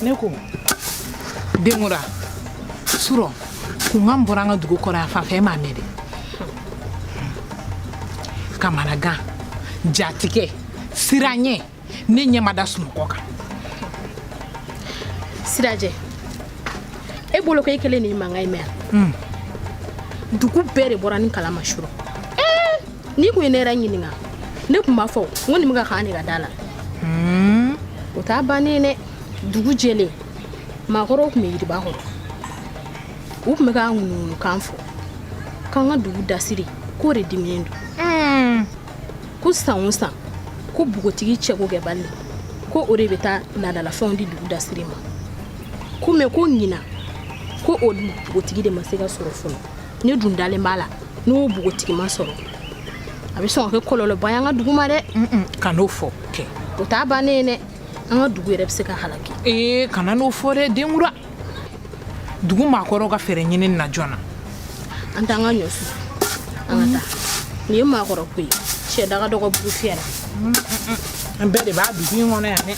Neko Demura Suro Kungam Boranga Dugu Kora Fafema Mede Kamanaga Jatike Siranye Nenye Madasum Koka Siraje Ebolo ko ekele ni manga ime Dugu bere borani kala mashuro ni ko enera nyininga ne kuma fo ngoni mga khani ga dala uta banene dugu jele ma horo ko mi ba horo u kuma ga ngunu kanfo kanga dugu dasiri ko re dimendo ku sanwusa ku bugotigi chego ge balle ko ore beta na dala fondi dugu dasiri ma ku me ko nyina ko o bugotigi de masega soro fono ni dundale mala no bugotigi ma soro abi son ke kololo bayanga duguma de kano fo ke uta banene anga dugu yere bse ka halaki kana no fo de Demura dugu ma koro ga fere nyini na jona anta nga nyosu anga ta ni ma koro kuyi she daga dogo bugu fiera mbede ba dugu ngona ya ne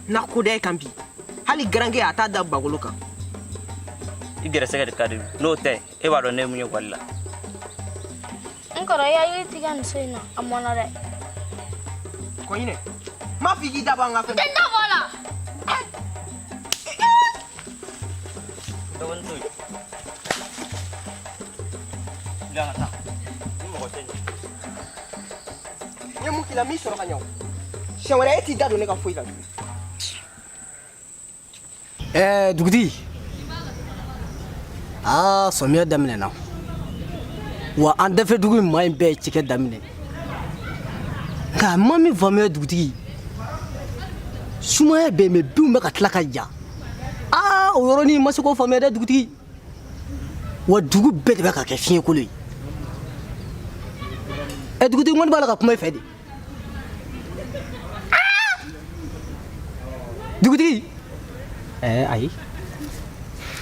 na kude kambi hali grange ata da baguluka igere sege kadi no te e ba do ne munyo walla ngoro ya yi tigan sino amona re ko yine ma fi gida ba nga fe tenda wala do wonto la ta ni mo ko tenni ye mu kila mi soro kanyo shawara eti da do ne ka foila dugdi somiya damine na wa an dafe dugu mai be cike damine ka mami famille dugdi suma be me biu me ka tlaka ja o yoro ni masiko famille dugdi wa dugu be de ka ke fiye kulu dugdi ngon bala ka kuma fedi dugdi ay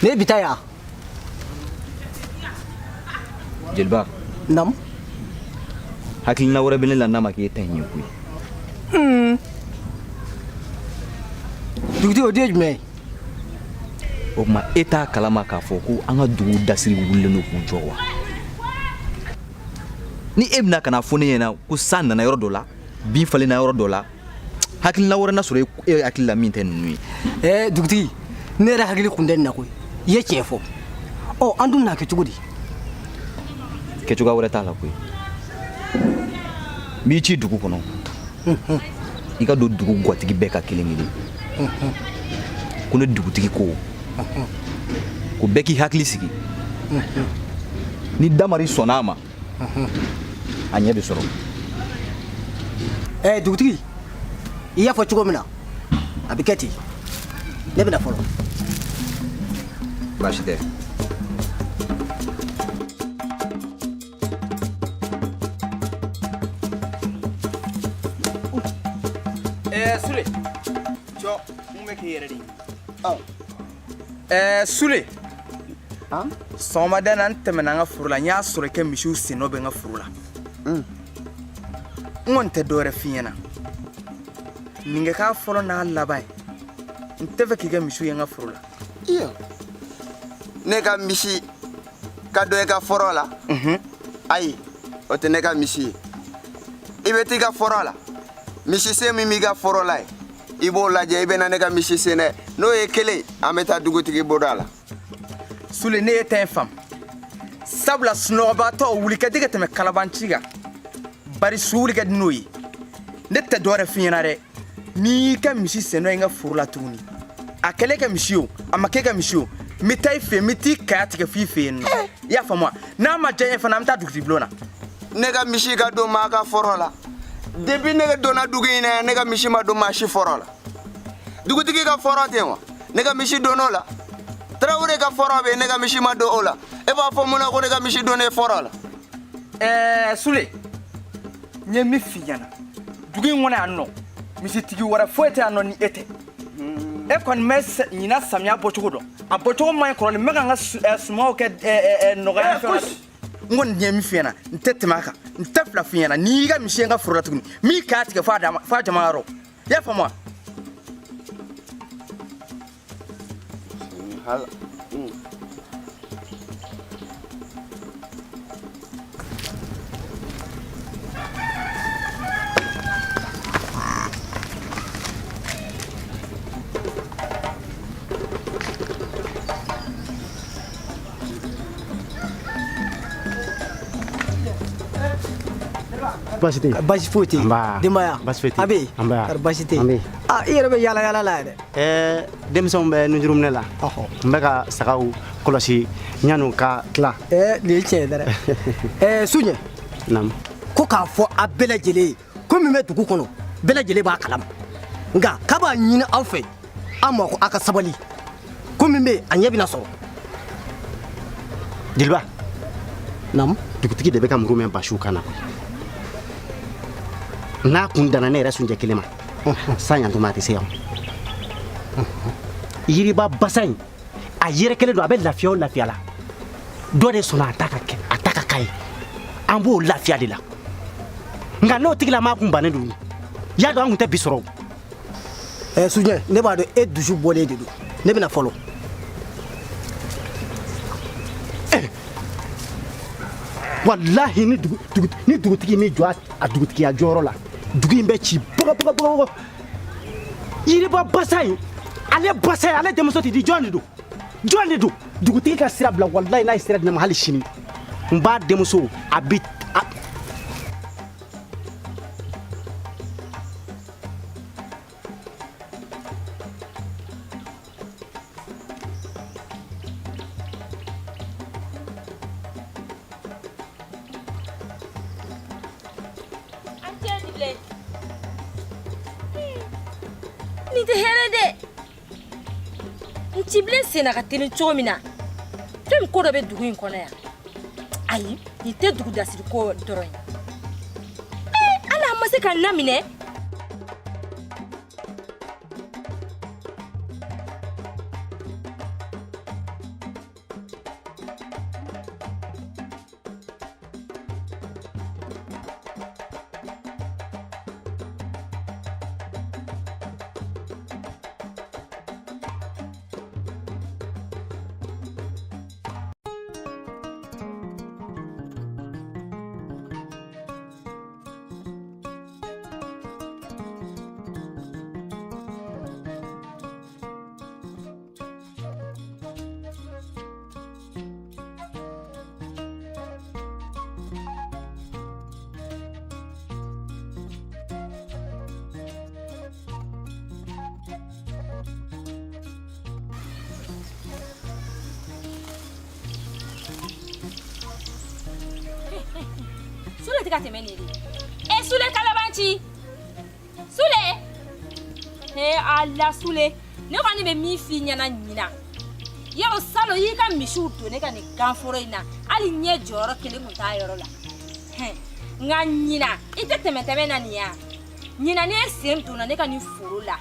ne bitaya Jilba nam hakilina wara bin la nama ke tanyi ku dugdi o de me o ma eta kalama ka fo ku an ga dugu dasiri wulle no ku jowa ni ebna kana fone yana ku san na yoro dola bi fale na yoro dola hakilina wara na sore hakilina min ten nui dugdi ne ra hakili kunden na ko ye chefo andum na ke tugudi ke tuga wara tala ku mi ci dugu kono ika do dugu gwatigi beka kilingili kuna dugu tigi ko ko beki hakili sigi ni damari sonama anya de soro dugdi iya fo chugo mina abiketi ne bina folo bashite Sule cho ume ke yere di Sule soma dana ntemena nga furula nya sore ke mishu sino be nga furula ngonte dore fiena ninge ka folo na labai nteve kiga mishu nga furula iyo nega mishi ka do ka forola ai o te nega mishi ibeti ka forola mishi se mi ga forola ibo la je ibe na nega mishi se ne no e kele ameta dugutigi bodala Sule ne ete fam sabla snoba to wuli ka diga teme kalabanchiga bari suli ka dinoyi netta dore fiena re mi ka mishi se no nga furula tuni akele ka mishio amake ka mishio mitai fe miti kayati ka fife no ya famwa na ma janye fa na mta dugti blona nega mishi ga do ma ga forola debi nega do na dugi ina nega mishi ma do ma shi forola dugutigi ga forote wa nega mishi do no la Tarawele ka fɔra bɛ ne ka misi ma don o la. E b'a fɔ mun na ko ne ka misi don ne fɔra la? Sule, n ye min f'i ɲɛna dugu in kɔnɔ yan nɔ misitigi wɛrɛ foyi tɛ yan nɔ ni e tɛ. E kɔni bɛ ɲina samiya bɔcogo dɔn. A bɔcogo man ɲi kɔrɔlen n bɛ ka n ka sumaw kɛ nɔgɔya fɛn na. N kɔni ɲɛ min f'i ɲɛna n tɛ tɛmɛ a kan n tɛ fila f'i ɲɛna n'i y'i ka misi ye n ka foro la tuguni min k'a tigɛ f'a jama yɔrɔ. I y'a faamu wa? Hala. Basi foyi tɛ yen denbaya a bɛ yen basi tɛ yen i yɛrɛ bɛ yala yala la yɛrɛ denmisɛnw bɛ nujuruminɛ la n bɛ ka sagaw kɔlɔsi ɲanu ka tila nin ye tiɲɛ ye dɛ Suɲɛ ko k'a fɔ a bɛɛ lajɛlen ye ko min bɛ dugu kɔnɔ bɛɛ lajɛlen b'a kalama nka k'a b'a ɲini aw fɛ an ma ko a ka sabali ko min bɛ yen a ɲɛ bɛna sɔrɔ Jeliba dugutigi de bɛ ka muru mɛn basiw kan na n'a kun danna ne yɛrɛ Sunjɛ kelen ma san yantuma a tɛ se yan yiriba basa in a yɛrɛ kelen don a bɛ lafiya o lafiya la dɔ de sɔnna a ta ka k'a ye an b'o lafiya de la nka n'o tigilama kun bannen don y'a dɔn an kun tɛ bi sɔrɔ Suɲɛ ne b'a dɔn e dusu bɔlen de don ne bɛna fɔlɔ wallahi ni dugutigi mi jɔ a dugutigiya jɔyɔrɔ la dugu in bɛ ci bɔgɔ yiriba basa in ale basa in ale denmuso tɛ di jɔn de don dugutigi ka sira bila wallahi n'a ye sira di ne ma hali sini n b'a denmuso a bi Ni tɛ hɛrɛ dɛ n cibilen senna ka teli cogo min na fɛn ko dɔ bɛ dugu in kɔnɔ yan ayi nin tɛ dugu dasiri ko dɔrɔn ye ala ma se ka n laminɛ Sule tɛ ka tɛmɛ nin de Sule kalabanci Sule ala Sule ne kɔni bɛ min f'i ɲɛna ɲina yɔrɔ salon y'i ka misiw don ne ka nin ganforo in na hali ɲɛ jɔyɔrɔ kelen kun t'a yɔrɔ la nka ɲina i tɛ tɛmɛ na nin ya ɲina ne sen donna ne ka nin foro la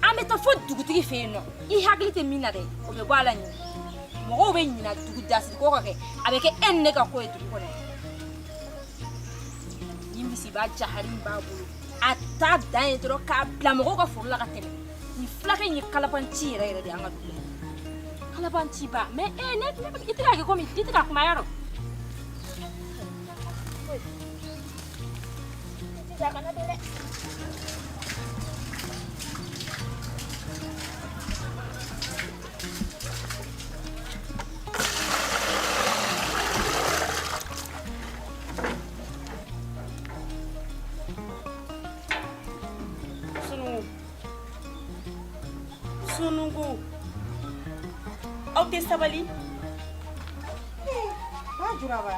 an bɛ taa fo dugutigi fɛ yen nɔ i hakili tɛ min na dɛ o bɛ bɔ a la ɲina mɔgɔw bɛ ɲina dugu dasiri ko ka kɛ a bɛ kɛ e ni ne ka ko ye dugu kɔnɔ ni misiba jahari min b'a bolo a ta dan ye dɔrɔn k'a bila mɔgɔw ka foro la ka tɛmɛ nin fulakɛ in ye kalabanci yɛrɛ de an ka dugu la kalabanci ba mais i tɛ ka kɛ komi i tɛ ka kuma yɔrɔ Sunugu aw tɛ sabali ba juraba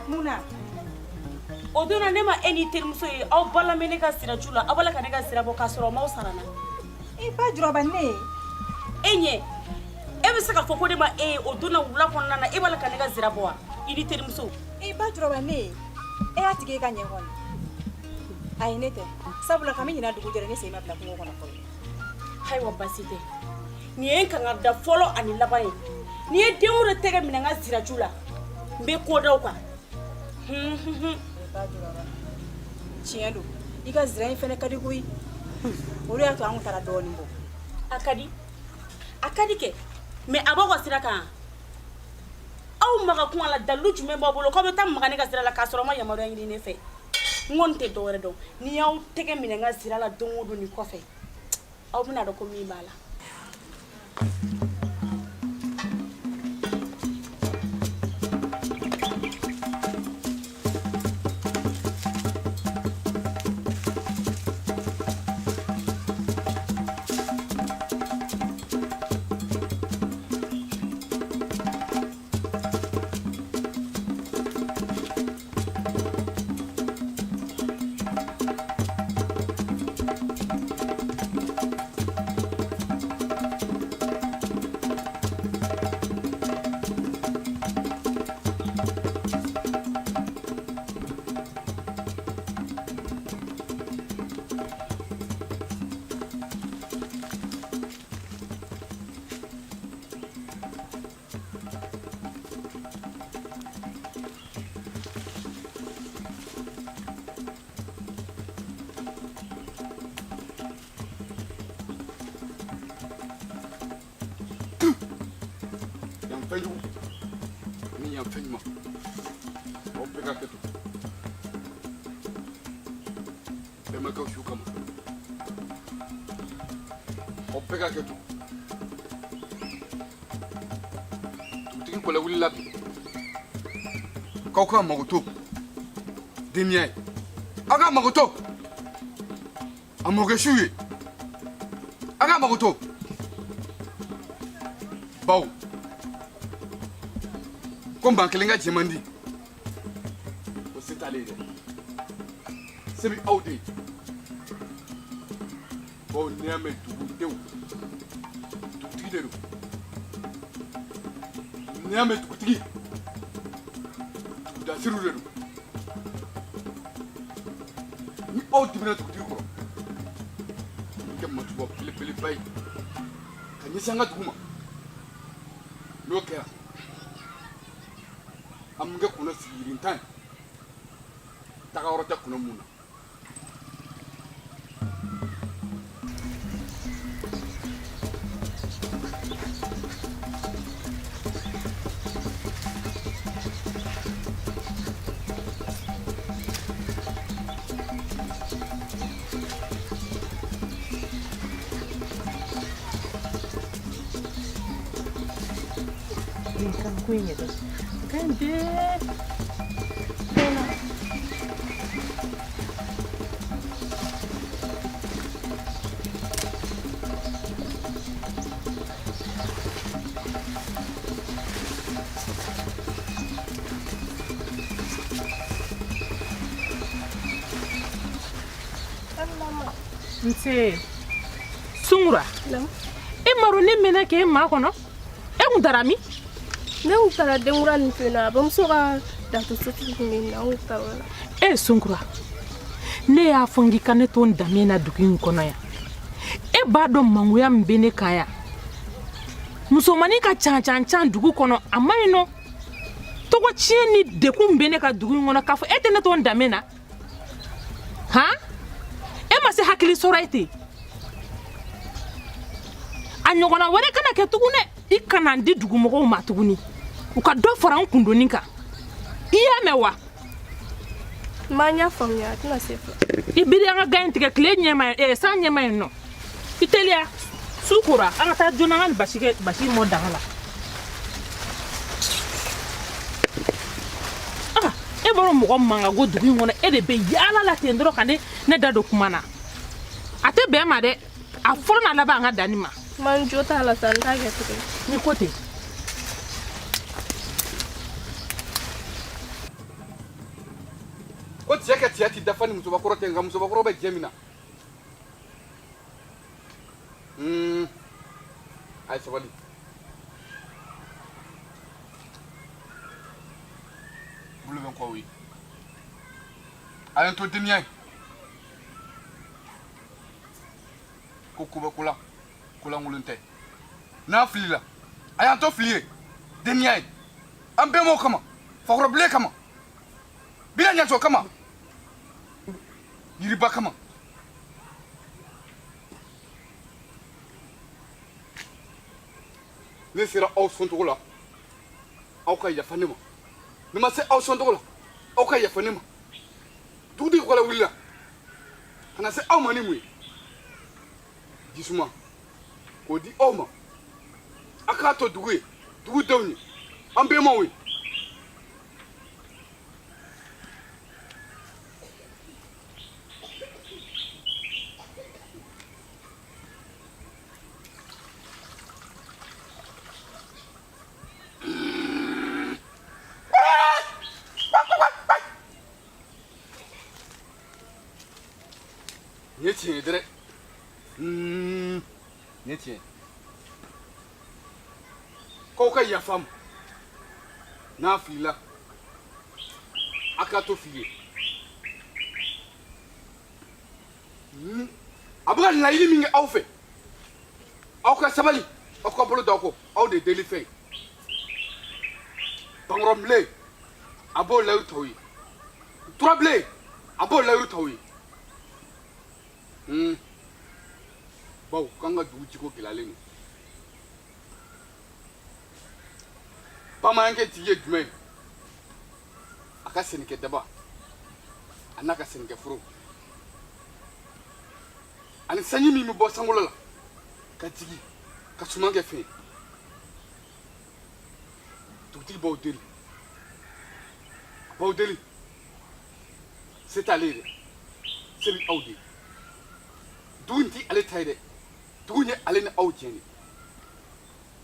muna o donna ne ma e ni terimuso ye aw balamɛ ne ka siraju la aw bala ka ne ka sira bɔ k'a sɔrɔ m'aw sarana I ba juraba ne enye e be se ka fɔ ko de ma o donna wula kɔnɔna na e b'a la ka ne ka zira bɔ wa I ni terimuso I ba juraba ne e y'a tigi ka ɲɛ kɔni ayi ne tɛ sabula kami ɲina dugu jɛra ne sen ma bila kungo kɔnɔ fɔlɔ ayiwa basi tɛ nin ye n kangada fɔlɔ ani laban ye ni ye den wɛrɛ tɛgɛ minɛ n ka ziraju la n bɛ ko da o kan ba juraba tiɲɛ don I ka zira in fɛnɛ ka di koyi olu y'a to an taara dɔɔnin bɔ a ka di kɛ mais a b'aw ka sira kan aw ma ka kuma la dalilu jumɛn b'aw bolo k'aw bɛ taa maga ne ka sira la k'a sɔrɔ aw ma yamaruya ɲini ne fɛ n kɔni tɛ dɔwɛrɛ dɔn ni y'aw tɛgɛ minɛ n ka sira la don o don nin kɔfɛ aw bɛna dɔn ko min b'a la ni yan fɛn ɲuman aw bɛɛ ka kɛ to bɛnbakɛw su kama aw bɛɛ ka kɛ to dugutigi kɔlɛ wulila bi k'aw ka mago to deniya ye aw ka mago to a mɔkɛ su ye aw ka mago to baw ko n ban kelen ka jɛ man di o se t'ale ye dɛ se bɛ aw de ye bawo n'i y'a mɛn dugudenw dugutigi de don n'i y'a mɛn dugutigi dugudasiriw de don ni aw dimina dugutigi kɔrɔ i kɛ matuba belebeleba ye ka ɲɛsin an ka dugu ma n'o kɛra an bɛ kɛ kɔnɔ sigi yirintan ye taga yɔrɔ tɛ kɔnɔ mun na nse sungura e maro ne mena ke ma kono e kun tara mi ne kun tara dengura ni fena ba muso ka datu soti ni na kun tara e sungura ne y'a fongi kane ton damena dugu kono ya e ba do manguya mbene kaya muso mani ka can dugu kono amayino togo chieni de kun bene ka dugu kono ka fo e tene ton damena ha ma se hakili sɔrɔ ite a ɲɔgɔnna wɛrɛ kana kɛ tugune I kana di dugumɔgɔw ma tuguni u ka dɔ fara an kundoni kan I y'a mɛn wa ma ɲa faamuya tɛna se fɔ I biri an ka gan tigɛ tile ɲɛma san ɲɛma yen nɔ I teliya su kora an ka taa joona an ka basi mɔ daga la e bɔra mɔgɔ mankago dugu in kɔnɔ e de bɛ yaala la ten dɔrɔn ka ne da don kuma na a tɛ bɛn ma dɛ a fɔlɔ n'a laban an ka danni ma man jo t'a la sa n t'a kɛ tuguni ni ko ten ko cɛ ka cɛya ti dafa ni musokɔrɔ tɛ nka musokɔrɔ bɛ jɛ min na sabali bulu ben ko wi ayan to deniay ko kuba kula ngulunte na flila ayan to flier deniay ambe mo kama fakro ble kama bila nyanso kama yiriba kama ne sera aw sontogo la aw ka yafa ne ma ne ma se aw sontogo la aw ka yafa ne ma dugutigi kɔlɛ wulila ka na se aw ma ni mun ye jisuma k'o di aw ma a k'a to dugu ye dugu denw ye an bɛnbaw ye nin ye tiɲɛ ye dɛrɛ nin ye tiɲɛ k'aw ka yafa ma n'a filila a k'a to fili ye a bɛ ka laɲini min kɛ aw fɛ aw ka sabali aw ka bolo d'aw kɔ aw de ye deli fɛn ye bankɔrɔbilen a b'o layiru t'aw ye turabilen a b'o layiru t'aw ye bawo k'an ka dugu jiko gɛlɛyalen don bamanankɛ tigi ye jumɛn ye a ka sɛnɛkɛ daba a n'a ka sɛnɛkɛ foro ani sanji min bɛ bɔ sankolo la ka jigin ka suman kɛ fɛn ye dugutigi b'aw deli a b'aw deli se t'ale ye dɛ se bɛ aw de ye dugu in ti ale ta ye dɛ dugu in ye ale ni aw jɛn de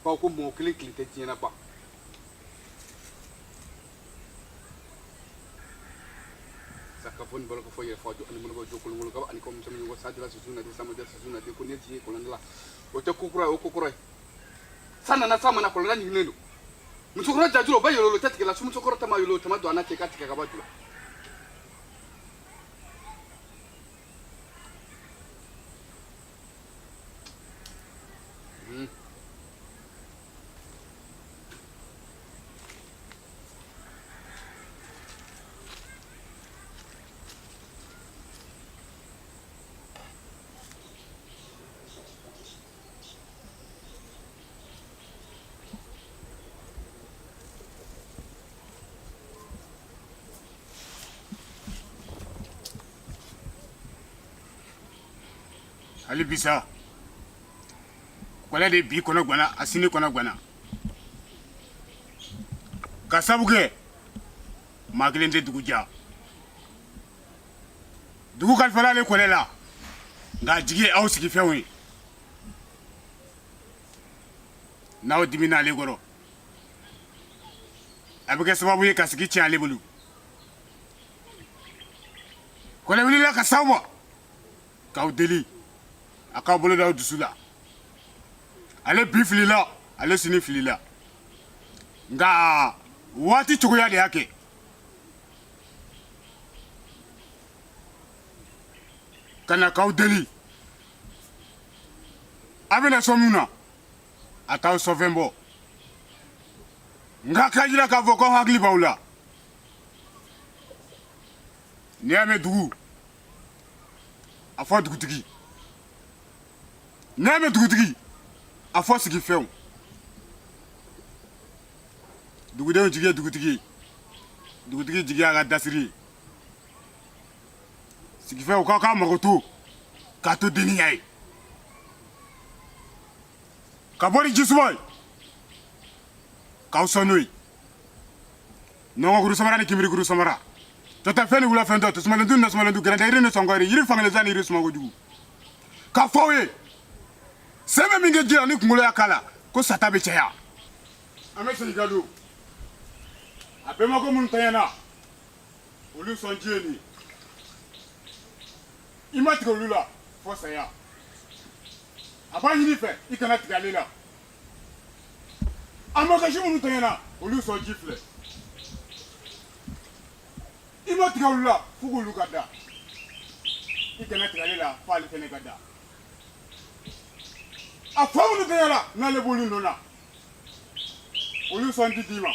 bawo ko mɔgɔ kelen kelen tɛ diɲɛ na ban sakafoni balo ko fo yɛrɛ fɔ ani mɔnɔ jɔ kolon kaba ani ko muso min ko sadira susu na de samadi susu na de ko ne ti ye kolon la o tɛ kokura ye o kokura ye san nana sa mana kolon ɲininen don musokɔrɔ jajuro o bɛ yɛlɛ o tɛ tigɛ la sumusokɔrɔ tama yɛlɛ o tama don a n'a cɛ ka tigɛ ka bɔ jula hali bisa kɔlɛ de bi kɔnɔ gwana a sini kɔnɔ gwana ka sabu kɛ maa kelen tɛ dugu ja dugu kalifala ale kɔlɛ la nka jigi ye aw sigifɛnw ye n'aw dimina ale kɔrɔ a bɛ kɛ sababu ye ka sigi tiɲɛ ale bolo kɔlɛ wulila ka s'aw ma k'aw deli a k'aw bolo d'aw dusu la ale bi filila ale sini filila nka waati cogoya de y'a kɛ ka na k'aw deli a bɛna sɔn mun na a t'aw sɔfɛn bɔ nka k'a jira k'a fɔ k'aw hakili b'aw la n'i y'a mɛn dugu a fɔ dugutigi n'a mɛn dugutigi a fɔ sigifɛnw dugudenw jigi ye dugutigi ye dugutigi jigi y'a ka dasiri ye sigifɛnw k'aw k'a mago to k'a to deniya ye ka bɔ ni jisuma ye k'aw sɔn n'o ye nɔgɔkuru samara ni kinbirikuru samara tɔtafɛn ni wulafɛn tɔ tasumalentu ni nasumalentu gɛrɛntɛ yiri ni sɔngɔ yiri fangelensan ni yiri sumakojugu k'a fɔ aw ye sɛbɛn min kɛ ji la ni kunkolo y'a k'a la ko sata bɛ caya an bɛ segin ka don a bɛnbako minnu tanyana olu sɔn ji ye nin i ma tigɛ olu la fɔ saya a b'a ɲini fɛ i kana tigɛ ale la a ma kasi minnu tɛŋɛna olu sɔn ji filɛ i ma tigɛ olu la fo k'olu ka da i kana tigɛle la fo ale fɛnɛ ka da a fa minnu tɛŋɛna n'ale b'olu nɔ na olu sɔn ti d'i ma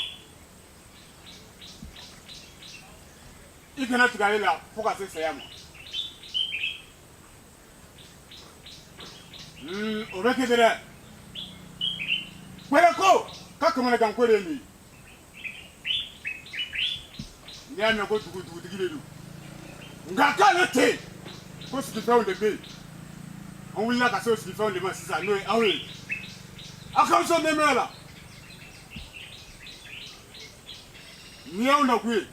i kana tigɛle la fo ka se saya ma o bɛ kɛ ten dɛ kwere ko ka kamanagan ko de ye nin n'i y'a mɛn ko dugutigi de don nka k'ale tɛ yen ko sigifɛnw de bɛ yen an wulila ka se o sigifɛnw de ma sisan n'o ye aw ye aw ka sɔn nɛmɛya la ni y'aw nakun ye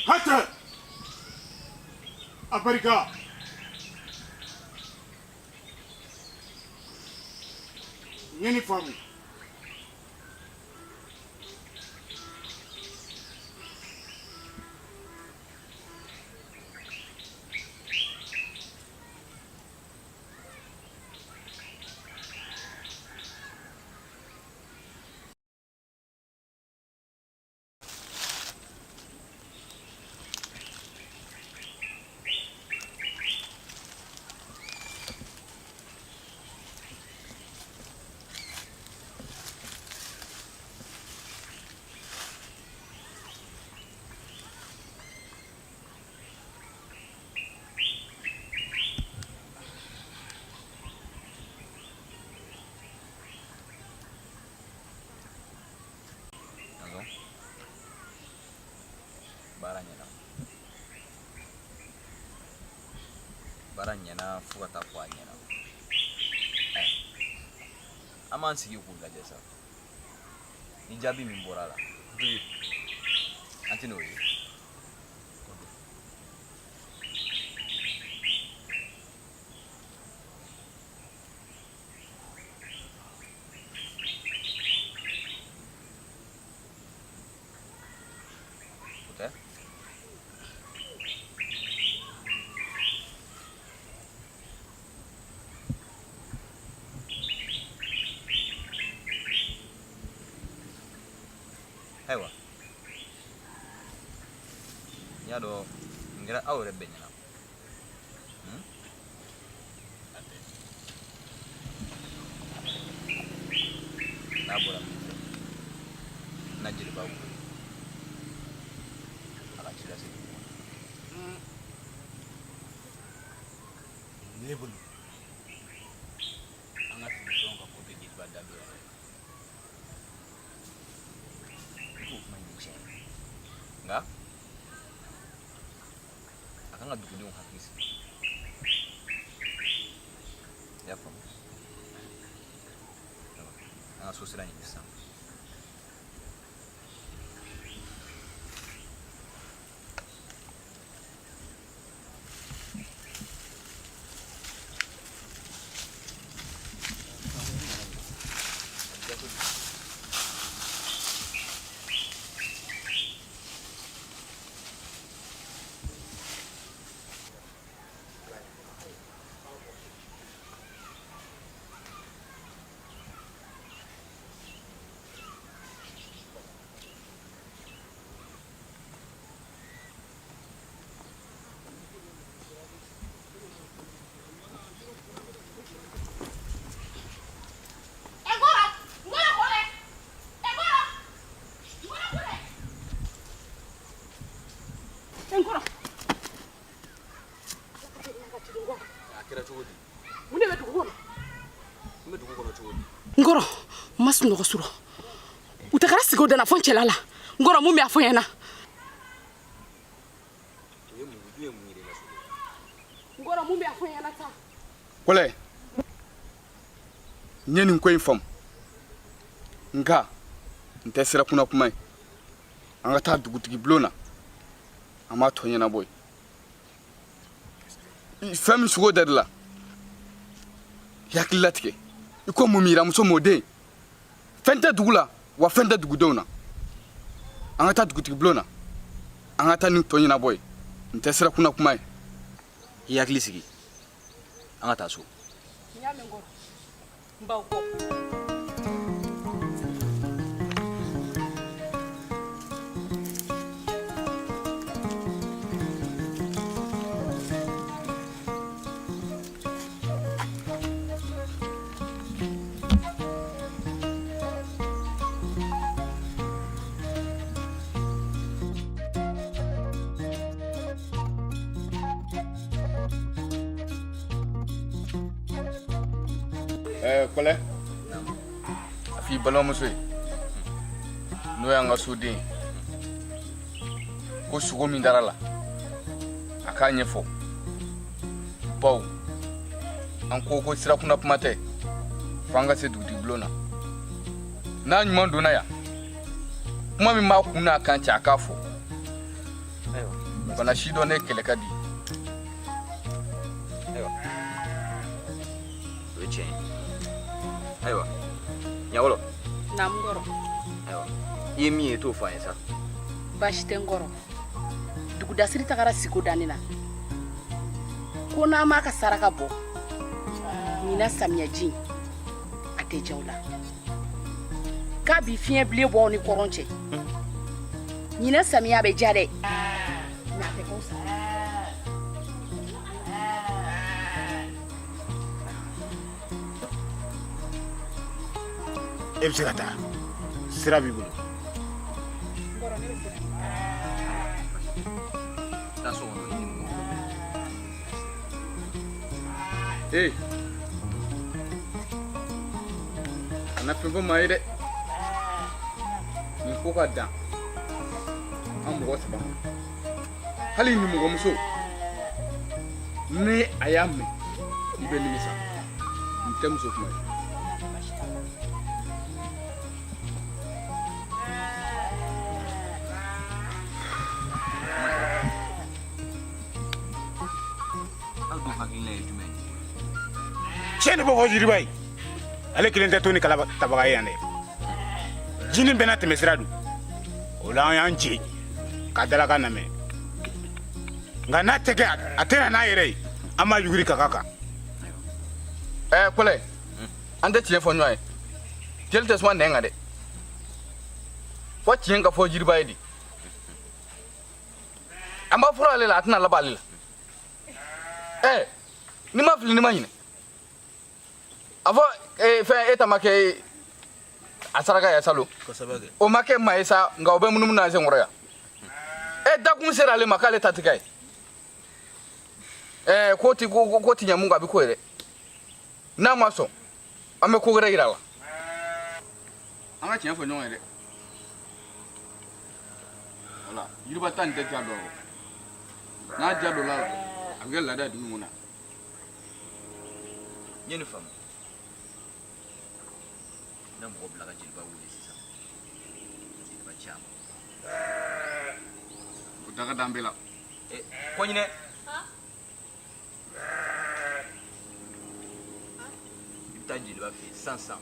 hatɛ a barika n ye nin faamu baara ɲɛna fo ka taa fɔ a ɲɛna an b'an sigi k'u lajɛ sa ni jaabi min bɔra a la an tɛ n'o ye ayiwa n y'a dɔn nin kɛra aw yɛrɛ bɛɛ ɲɛna n'a bɔra min fɛ na jeliba wele a ka ci lase ne bolo an ka fɛnw ka ko bɛ jeliba dabila nka a kan ka dugudenw hakili sigi i y'a faamu an ka so sira ɲini sisan Ngoro, mas no suro. Utakara sigo dana fon chelala. Ngoro mu mi afo yana. Ngoro mu mi afo yana ta. Kole. Nyeni ko infam. Nga nte sira kuna kuma. Anga ta dugutigi blona. Ama to nyana boy. Fami sugo dadla. Yakilatike. Iko mumira muso mode. Fenta dugula wa fenta dugudona. Anga ta dugutigi blona. Anga ta ni to nyana boy. Nte sira kuna kuma. Yakili sigi. Anga ta so. Nyame ngoro. Mbao ko. Kole a fi balimamuso ye n'o y'an ka soden ye ko sogo min dara la a k'a ɲɛfɔ bawo an ko sirakunda kuma tɛ f'an ka se dugutigi bulon na n'a ɲuman donna yan kuma min b'a kun n'a kan cɛ a k'a fɔ bana si dɔ ne kɛlɛ ka di o ye tiɲɛ ye ayiwa ɲawolo Namgoro. ayiwa i ye min ye t'o fɔ an ye sa Baasi tɛ n kɔrɔ. Dugudasiri tagara siko danni na. Ko n'an m'a ka saraka bɔ, ɲina samiyaji a tɛ diya u la. K'a bi fiɲɛ bilen bɔ aw ni kɔrɔn cɛ. Ɲina samiya bɛ diya dɛ. Mais a tɛ k'o sa. e bɛ se ka taa sira b'i bolo kana fɛn fɔ maa ye dɛ nin ko ka dan an mɔgɔ saba ma hali nimɔgɔmuso ni a y'a mɛn i bɛ nimisa nin tɛ muso kuma ye tiɲɛ de bɔ fɔ jiriba ye ale kelen tɛ to ni kala tabaga ye yan dɛ jinin bɛɛ n'a tɛmɛ sira don o la an y'an ci ka dalakan lamɛn nka n'a tɛ kɛ a tɛ na n'a yɛrɛ ye an b'a yuguri ka kan kɔlɛ an tɛ tiɲɛ fɔ ɲɔgɔn ye jeli tɛ suma nɛn kan dɛ fɔ tiɲɛ ka fɔ jiriba ye de an b'a fɔra ale la a tɛna laban ale la ni ma fili ni ma ɲinɛ a fɔ fɛn e ta ma kɛ a saraka ya salo o ma kɛ maa ye sa nka o bɛ munumunu an senkɔrɔ yan dakun sera ale ma k'ale ta tɛ kɛ ye ko ti ɲɛ mun kan a bɛ ko ye dɛ n'a ma sɔn an bɛ ko wɛrɛ yira a la an ka tiɲɛ fɔ ɲɔgɔn ye dɛ wala yiriba ta nin tɛ ja dɔ n'a ja dɔ la a bɛ kɛ laada ye dugu mun na n ye nin faamu na mɔgɔ bila ka jeliba wele sisan jeliba caman o daga dan bɛɛ la ko ɲinɛ i bɛ taa jeliba fɛ yen sisan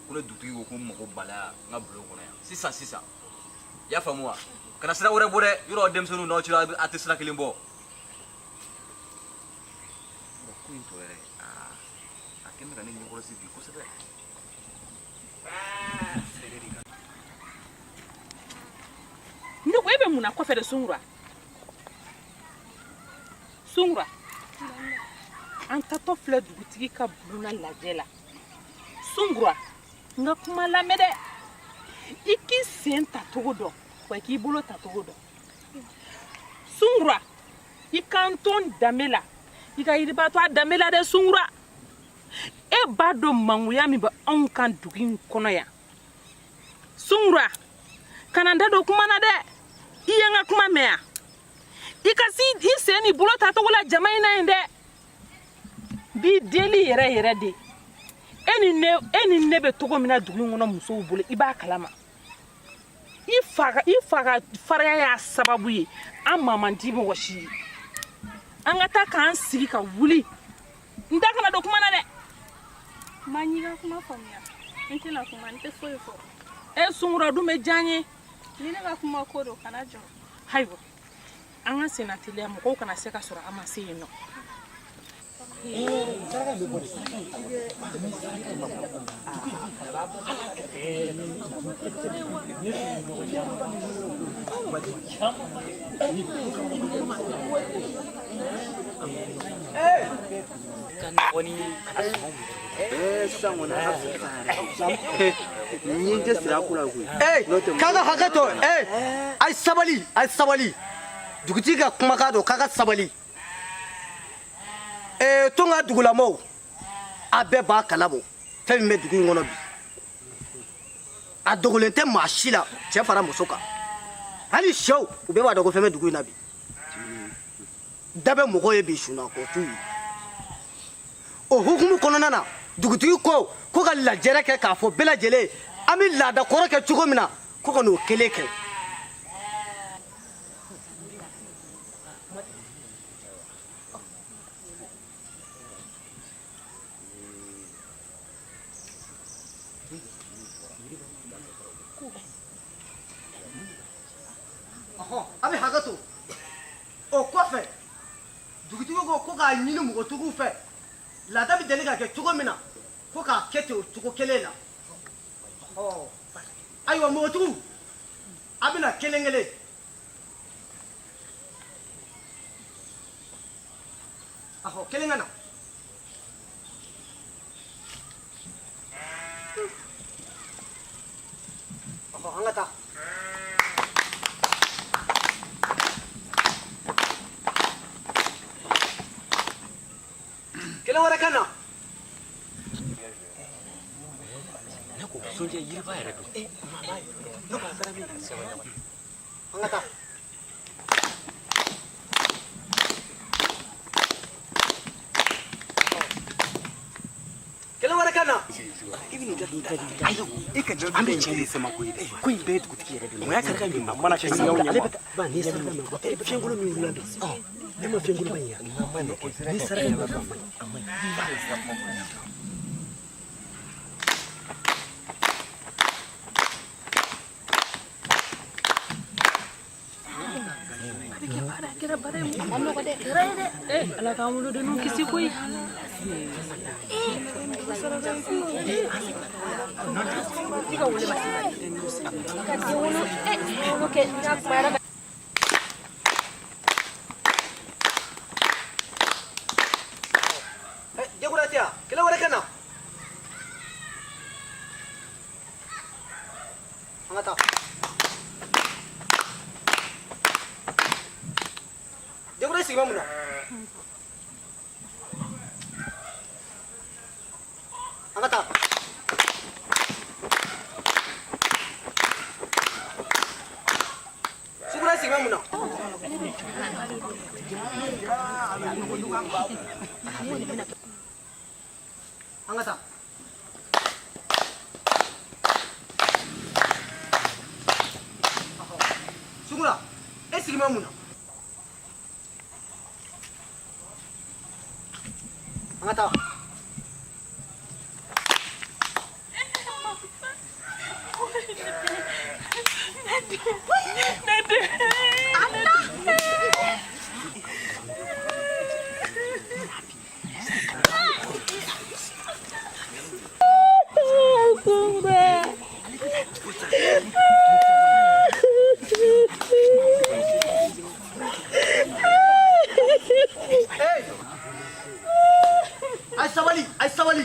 ko ne dutigi ko ko mɔgɔ bala n ka bulon kɔnɔ yan sisan i y'a faamu wa kana sira wɛrɛ bɔ dɛ yɔrɔ denmisɛnninw n'aw cira a tɛ sira kelen bɔ ko in tɔ yɛrɛ a kɛ bɛ ka ne ɲɛkɔrɔsi bi kosɛbɛ ne ko e bɛ mun na kɔfɛ de Sunkura an tatɔ filɛ dugutigi ka bulon na lajɛ la Sunkura n ka kuma lamɛn dɛ i k'i sen ta cogo dɔn wa i k'i bolo ta cogo dɔn Sunkura i k'an to danbe la i ka yiriba to a danbe la dɛ Sunkura e b'a dɔn mangoya min bɛ anw kan dugu in kɔnɔ yan Sunkura kana da don kuma na dɛ i ye n ka kuma mɛn yan i ka i sen n'i bolo ta cogo la jama in na yen dɛ bi deli yɛrɛ de e ni ne bɛ cogo min na dugu in kɔnɔ musow bolo i b'a kalama i fa ka faraya y'a sababu ye an maa man di mɔgɔ si ye an ka taa k'an sigi ka wuli n da kana don kuma na dɛ Ma ɲi ka kuma faamuya n tɛna kuma n tɛ foyi fɔ Sunkura dun bɛ diya n ye ni ne ka kuma ko don kana jɔ ayiwa an ka senna teliya mɔgɔw kana se ka sɔrɔ an ma se yen nɔ kaga hakato ay sabali dugutigi ka kumakan don k'a ka sabali tunga dugulamaw a bɛɛ b'a kalama fɛn min bɛ dugu in kɔnɔ bi a dogolen tɛ maa si la cɛ fara muso kan hali sɛw u bɛɛ b'a dɔn ko fɛn bɛ dugu in na bi da bɛ mɔgɔw ye bi sunna k'o t'u ye o hukumu kɔnɔna na dugutigi ko ka lajɛrɛ kɛ k'a fɔ bɛɛ lajɛlen an bɛ laada kɔrɔ kɛ cogo min na ko ka n'o kelen kɛ a bɛ hakɛ to o kɔfɛ dugutigi ko k'a ɲini mɔgɔtigiw fɛ laada bɛ deli ka kɛ cogo min na ko k'a kɛ ten o cogo kelen na ayiwa mɔgɔtigiw a bɛna kelen kelen kelen ka na an ka taa kelen wɛrɛ ka na ne ko sonjɛ yiriba yɛrɛ don ne ko a kɛra min an ka taa kelen wɛrɛ ka na i bɛ nin kɛ i ka jɔ an bɛ tiɲɛ de sama ko ye dɛ ko in bɛɛ ye dugutigi yɛrɛ de ye o y'a kɛra min ma mana kɛ sigiɲɔgɔn ɲɛ ale bɛ ba ni saraka min bɔ fiɲɛkolon min wula don ne ma fiɲɛkolon ba in yan ni saraka min bɔ a ma ɲi ala k'an wolodenninw kisi koyi Jaguratia, kelen wɛrɛ ka na an ka taa jagura sigi bɛ mun na an ka taa sugura sigi bɛ mun na an ka taa sugura e sigi bɛ mun na an ka taa ay sabali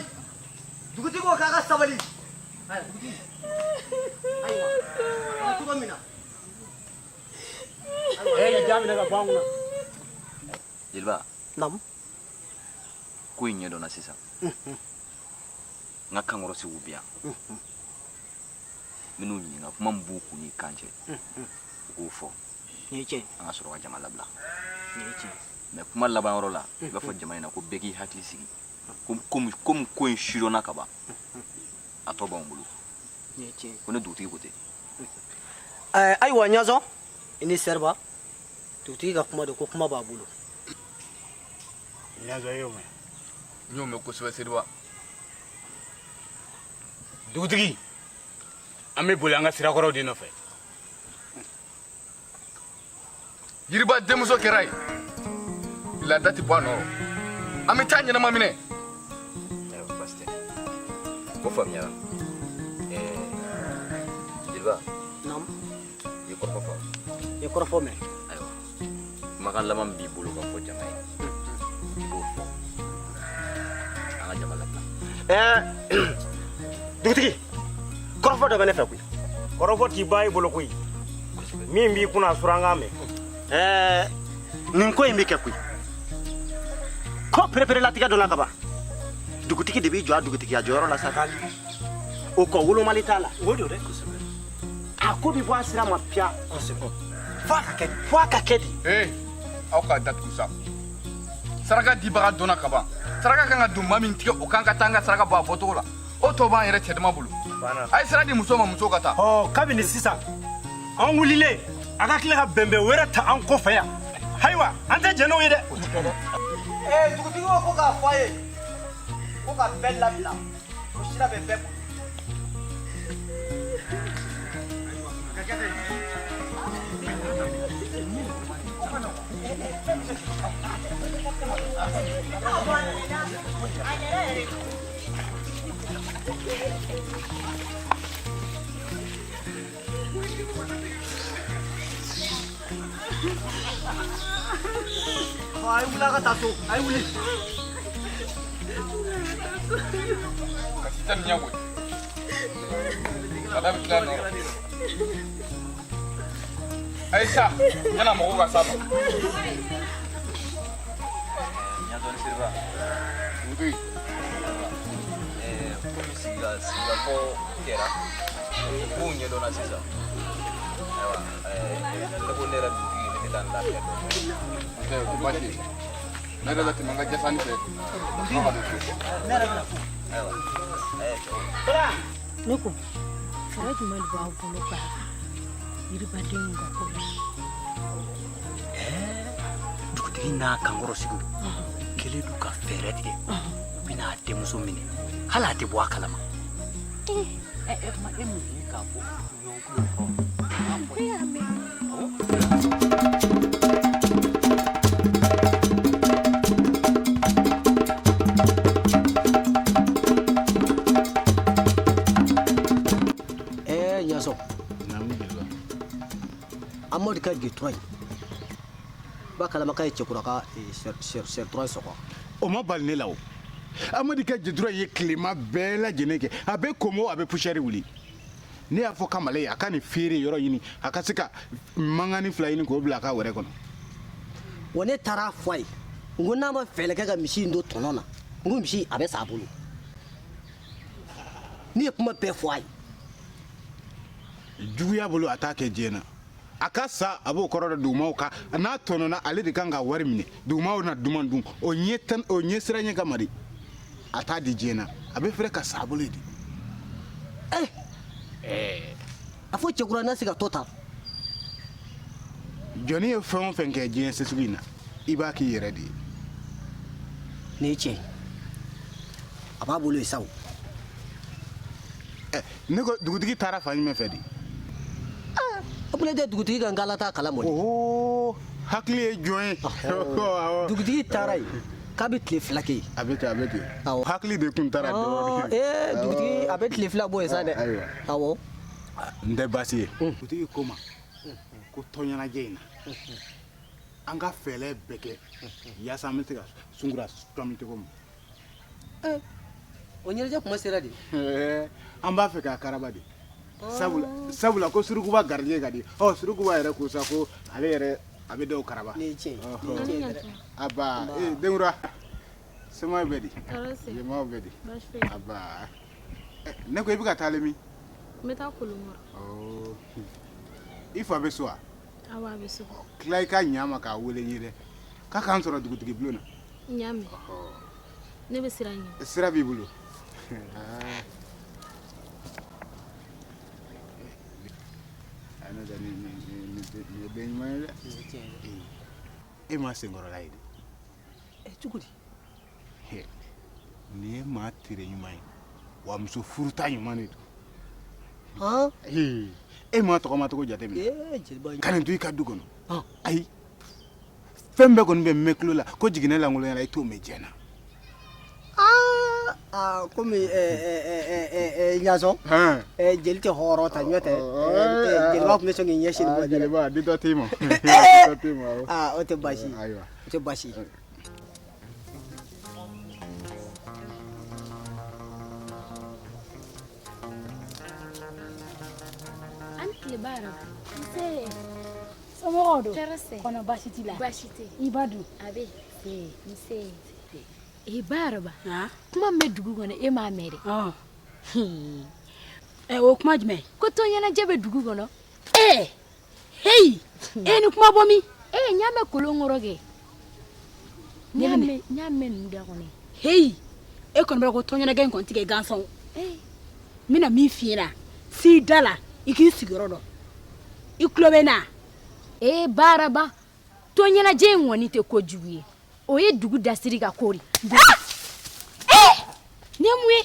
dugutigi ko k'a ka sabali ayiwa cogo min na jaminɛ ka bɔ an kunna jeliba namu ko in ɲɛdɔnna sisan n ka kankɔrɔ segu bi yan n bɛn'u ɲininka kuma min b'u kun n'i kan cɛ u k'o fɔ an ka sɔrɔ ka jama labila mɛ kuma laban yɔrɔ la i b'a fɔ jama in na ko bɛɛ k'i hakili sigi komi ko in sidɔnna ka ban a tɔ b'anw bolo ko ne dugutigi ko ten ayiwa ɲazɔn i ni sɛriba dugutigi ka kuma de ko kuma b'a bolo ɲazɔn e y'o mɛn n y'o mɛn kosɛbɛ seriba dugutigi an bɛ boli an ka sirakɔrɔw de nɔfɛ yiriba denmuso kɛra ye laada tɛ bɔ a nɔrɔ an bɛ taa ɲɛnama minɛ. Ayiwa baasi tɛ. Ko faamuyara. Jeliba. Naamu. I ye kɔrɔfɔ fɔ. I ye kɔrɔfɔ mɛn. Ayiwa. Kumakan laban b'i bolo ka fɔ jama ye. I b'o fɔ. An ka jama labila. Dugutigi, kɔrɔfɔ dɔ bɛ ne fɛ koyi. Kɔrɔfɔ t'i ba i bolo koyi. Min b'i kunna suran k'a mɛn. Nin ko in bɛ kɛ koyi. Ko perepere-latigɛ dɔ la ka ban. Dugutigi de b'i jɔ a dugutigiya jɔyɔrɔ la sa. O kɔ wolomali t'a la. O don dɛ. A ko bɛ bɔ a sira ma piya. Fo a ka kɛ di. Aw k'a datugu sa. Saraka dibaga donna ka ban. Saraka kan ka don maa min tigɛ o kan ka taa an ka saraka bɔ a bɔcogo la. O tɔ b'an yɛrɛ cɛdama bolo. A ye sira di muso ma muso ka taa. Kabini sisan an wulilen a ka tila ka bɛnbɛn wɛrɛ ta an kɔfɛ yan. Ayiwa an tɛ jɛn n'o ye dɛ. Dugutigi ko k'a fɔ a ye ko ka bɛɛ labila o sira bɛ bɛɛ bolo. Ay wuli a ka taa so ay wuli. Ka si tɛ nin ɲɛ koyi. Ka da bɛ tila nɔ. Ayisa yana mɔgɔw ka s'a ma. Ɲadɔni Seriba. Dugutigi. Komi sigikafɔ kɛra kow ɲɛdɔnna sisan. Ayiwa ne ko ne yɛrɛ dugutigi ne bɛ taa n lafiya dɔɔni. O tɛ baasi ye. Ne yɛrɛ bɛ tɛmɛ n ka jasani fɛ. N'aw ka don so. Ayiwa. Ne ko fɛɛrɛ jumɛn de b'aw bolo ka yiribadenw ka ko la? Dugutigi n'a kankɔrɔsigiw kelen du ka fɛɛrɛ tigɛ u bɛna a denmuso minɛ hali a tɛ bɔ a kalama. Ma e mun ye k'a fɔ ɲɔgɔn kulo Ɲaso Amadu ka gitɔn ba kalama k'a ye cɛkura ka sɛritɔn sɔgɔ. O ma bali ne la o. Amadu ka gitɔn ye tilema bɛɛ lajɛlen kɛ a bɛ komo a bɛ pusɛri wuli. Ne y'a fɔ kamalen a ka nin feere yɔrɔ ɲini a ka se ka mangani fila ɲini k'o bila a ka wɛrɛ kɔnɔ. Wa ne taara fɔ a ye n ko n'a ma fɛɛrɛ kɛ ka misi in don tɔnɔ na n ko misi a bɛ sa a bolo. Ne ye kuma bɛɛ fɔ a ye. Juguya bolo a t'a kɛ diɲɛ na a ka sa a b'o kɔrɔ da dugumaaw kan n'a tɔnɔna ale de kan ka wari minɛ dugumaaw na duman dun o ɲɛ sira ɲɛ kama de a t'a di diɲɛ na a bɛ fɛrɛ ka sa a bolo ye de. A fɔ cɛkura n'a se ka to ta. Jɔnni ye fɛn o fɛn kɛ diɲɛ sɛsugu in na i b'a k'i yɛrɛ de ye. Ne ye tiɲɛ a b'a bolo ye sa o. Ne ko dugutigi taara fan jumɛn fɛ de. A ko ne tɛ dugutigi ka n k'ala t'a kala mɔ. Hakili ye jɔn ye. Dugutigi taara yen k'a bɛ tile fila kɛ yen. A bɛ ten a bɛ ten. Hakili de tun taara dɔɔnin. Dugutigi a bɛ tile fila bɔ yen sa dɛ. Awɔ. N tɛ baasi ye. Dugutigi ko ma ko tɔnɲɛnajɛ in na an ka fɛɛrɛ bɛɛ kɛ yaasa an bɛ se ka sunkura tɔmi cogo min. O ɲɛnajɛ kuma sera de. An b'a fɛ k'a karaba de. Sabula ko surukuba garijɛ ka di surukuba yɛrɛ ko sa ko ale yɛrɛ a bɛ dɔw karaba. Ne ye tiɲɛ ye. Aba denkura sɛmɛ bɛ di jɛmaw bɛ di aba ne ko i bɛ ka taale min. N bɛ taa Kolonkɔrɔ. I fa bɛ so wa. Awɔ a bɛ so. Tila i ka ɲa ma k'a wele n ye dɛ k'a k'an sɔrɔ dugutigi bulon na. N y'a mɛn ne bɛ sira ɲini. Sira b'i bolo. Nin bɛ ɲuman ye dɛ. E ma senkɔrɔla ye de. Cogo di. Nin ye maa tere ɲuman ye wa muso furuta ɲuman de don. E ma tɔgɔmacogo jateminɛ ka nin to i ka du kɔnɔ ayi fɛn bɛɛ kɔni bɛ mɛn tulo la ko jiginɛ langolonya la i t'o mɛn diɲɛ na. komi ɲazɔn jeli tɛ hɔrɔn ta ɲɔ tɛ jeliba tun bɛ sɔn k'i ɲɛsin nin ma jeliba di dɔ t'i ma o tɛ baasi o tɛ baasi an tile baara nse somɔgɔw don kɔnɔ baasi t'i la baasi tɛ i ba dun a bɛ nse baara ba kuma min bɛ dugu kɔnɔ e m'a mɛn dɛ o kuma jumɛn ko tɔn ɲɛnajɛ bɛ dugu kɔnɔ heyi ni kuma bɔ min n y'a mɛn kolon kɔrɔ kɛ n y'a mɛn ninnu da kɔnɔ heyi e kɔni bɛ ko tɔn ɲɛnajɛ in kɔni tigɛ gansanw n bɛna min f'i ɲɛna s'i da la i k'i sigiyɔrɔ dɔn i tulo bɛ n na baaraba tɔn ɲɛnajɛ in kɔni tɛ kojugu ye o ye dugu dasiri ka ko de nin ye mun ye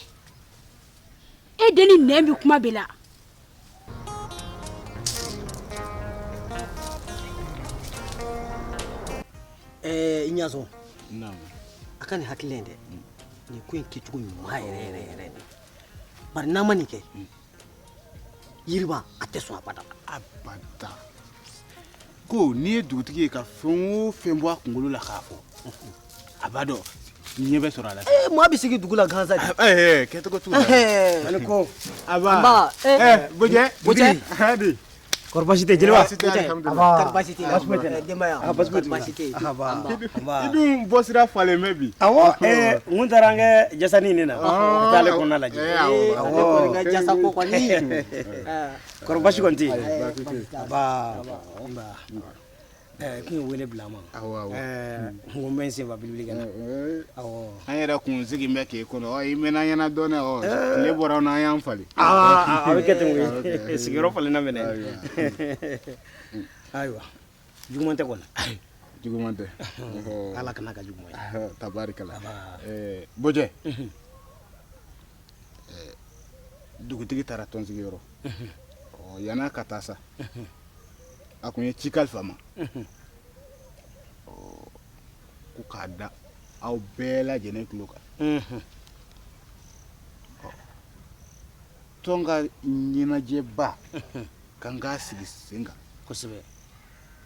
e den ni nɛn bɛ kuma bɛɛ la ɲazɔn a ka nin hakili in dɛ nin ko in kɛcogo ɲuman yɛrɛ bari n'an ma nin kɛ yiriba a tɛ sɔn abada ko n'i ye dugutigi ye ka fɛn o fɛn bɔ a kunkolo la k'a fɔ a b'a dɔn ɲɛ bɛ sɔrɔ a la maa bɛ sigi dugu la gansan de kɛcogo t'u la ani ko aba bojɛ hadi kɔrɔ baasi tɛ jeliba baasi tɛ baasi tɛ denbaya baasi tɛ i dun bɔ sira falen mɛ bi awɔ n taara an kɛ jasani nin na ka taa ale kɔnɔna lajɛ awɔ n ka jasa ko kɔni kɔrɔ baasi kɔni tɛ yen kun ye wele bila ma n ko n bɛ n senfa bilibili kɛ na an yɛrɛ kun sigin bɛ k'e kɔnɔ i mɛnna ɲɛna dɔɔnin tile bɔra n na an y'an falen a bɛ kɛ ten koyi sigiyɔrɔ falenna mɛnɛ ayiwa juguman tɛ kɔni juguman tɛ ala kana ka juguman ye tabarikala bojɛ dugutigi taara tɔnsigiyɔrɔ yan'a ka taa sa a kun ye ci kalifa ma ko k'a da aw bɛɛ lajɛlen tulo kan tɔn ka ɲɛnajɛba kan k'a sigi sen kan kosɛbɛ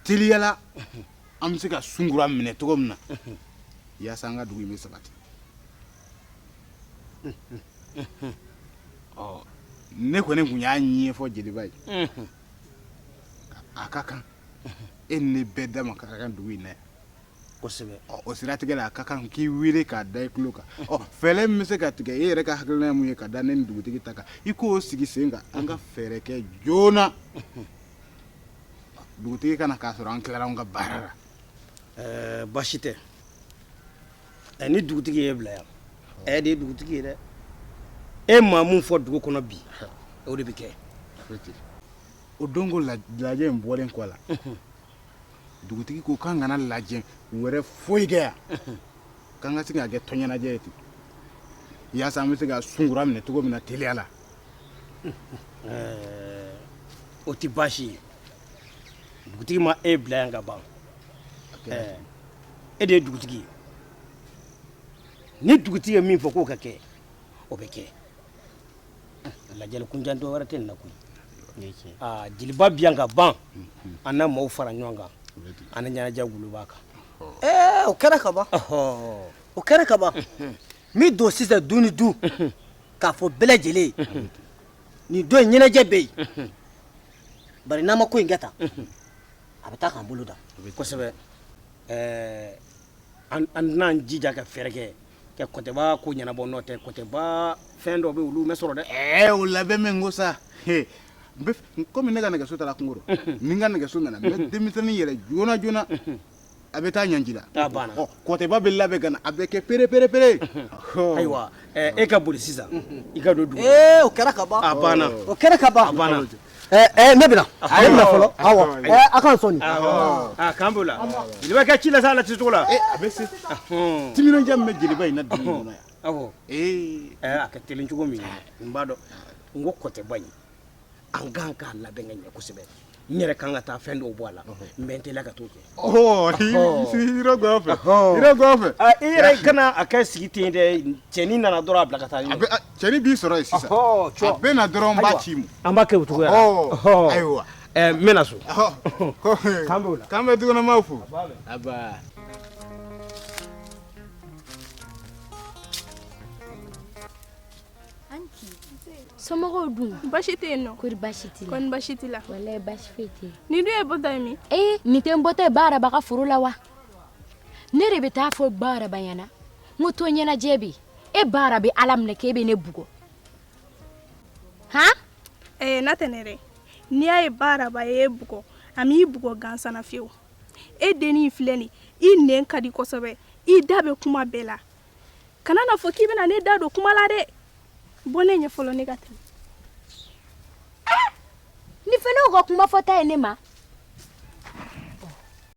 teliyala an bɛ se ka sunkura minɛ cogo min na yaasa an ka dugu in bɛ sabati ne kɔni kun y'a ɲɛfɔ jeliba ye a ka kan e ni ne bɛɛ dama ka kan dugu in na kosɛbɛ o siratigɛ la a ka kan k'i wele k'a da i tulo kan fɛɛrɛ min bɛ se ka tigɛ e yɛrɛ ka hakilina ye mun ye ka da ne ni dugutigi ta kan i k'o sigi sen kan an ka fɛɛrɛ kɛ joona dugutigi kana k'a sɔrɔ an tilara an ka baara la baasi tɛ ni dugutigi ye bila yan de ye dugutigi ye dɛ e maa mun fɔ dugu kɔnɔ bi o de bɛ kɛ o don ko lajɛ in bɔlen kɔ la dugutigi ko k'an kana lajɛ wɛrɛ foyi kɛ yan k'an ka se ka kɛ tɔnɲɛnajɛ ye ten yaasa an bɛ se ka sunkura minɛ cogo min na teliya la o tɛ baasi ye dugutigi ma e bila yan ka ban e de ye dugutigi ye ni dugutigi ye min fɔ k'o ka kɛ o bɛ kɛ lajɛli kunjan dɔ wɛrɛ tɛ nin na koyi jeliba bi yan ka ban an na maaw fara ɲɔgɔn kan an ni ɲɛnajɛ wolo b'a kan o kɛra ka ban o kɛra ka ban min don sisan du ni du k'a fɔ bɛɛ lajɛlen nin don ɲɛnajɛ bɛ yen bari n'an ma ko in kɛ tan a bɛ taa k'an bolo da kosɛbɛ an tɛn'an jija ka fɛɛrɛ kɛ ka kɔtɛba ko ɲɛnabɔ n'o tɛ kɔtɛba fɛn dɔ bɛ olu mɛ sɔrɔ dɛ o labɛn min ko sa komi ne ka nɛgɛso taara kungo ni n ka nɛgɛso nana n bɛ denmisɛnnin yɛlɛ joona joona a bɛ taa ɲanji la kɔtɛba bɛ labɛn ka na a bɛ kɛ pere ayiwa e ka boli sisan i ka don dugu o kɛra ka ban a banna o kɛra ka ban a banna ne bɛna fɔlɔ awɔ a k'an sɔn nin k'an b'o la jeliba kɛ ci la sa a la ci cogo la a bɛ se timinadiya min bɛ jeliba in na dugu kɔnɔ yan awɔ a kɛ teli cogo min n b'a dɔn n ko kɔtɛba in an kan k'a labɛn ka ɲɛ kosɛbɛ n yɛrɛ kan ka taa fɛn dɔw bɔ a la n bɛ n teliya ka t'o kɛ. Ira gɔfɛ. I yɛrɛ kana a kɛ sigi ten dɛ cɛnin nana dɔrɔn a bila ka taa ɲɛ. Cɛnin b'i sɔrɔ yen sisan. A bɛ na dɔrɔn n b'a ci mu. An b'a kɛ o cogoya la. Ayiwa. N bɛ na so. K'an b'o la. K'an bɛ dukɔnɔmaw fo. Aba. Somɔgɔw dun baasi tɛ yen nɔ kori baasi t'i la kɔni baasi t'i la walayi baasi foyi tɛ yen nin dun ye bɔta ye min nin tɛ n bɔta ye ba araba ka foro la wa ne de bɛ taa fɔ ba araba ɲɛna n ko to ɲɛnajɛ bɛ e ba araba ala minɛ k'e bɛ ne bugɔ han n'a tɛ ne dɛ n'i y'a ye ba araba ye e bugɔ a m'i bugɔ gansan na fiyewu e dennin filɛ nin i nɛn ka di kosɛbɛ i da bɛ kuma bɛɛ la kana na fɔ k'i bɛna ne da don kuma la dɛ bɔ ne ɲɛ fɔlɔ ne ka tɛmɛ ni fɛnɛ ka kuma fɔta ye ne ma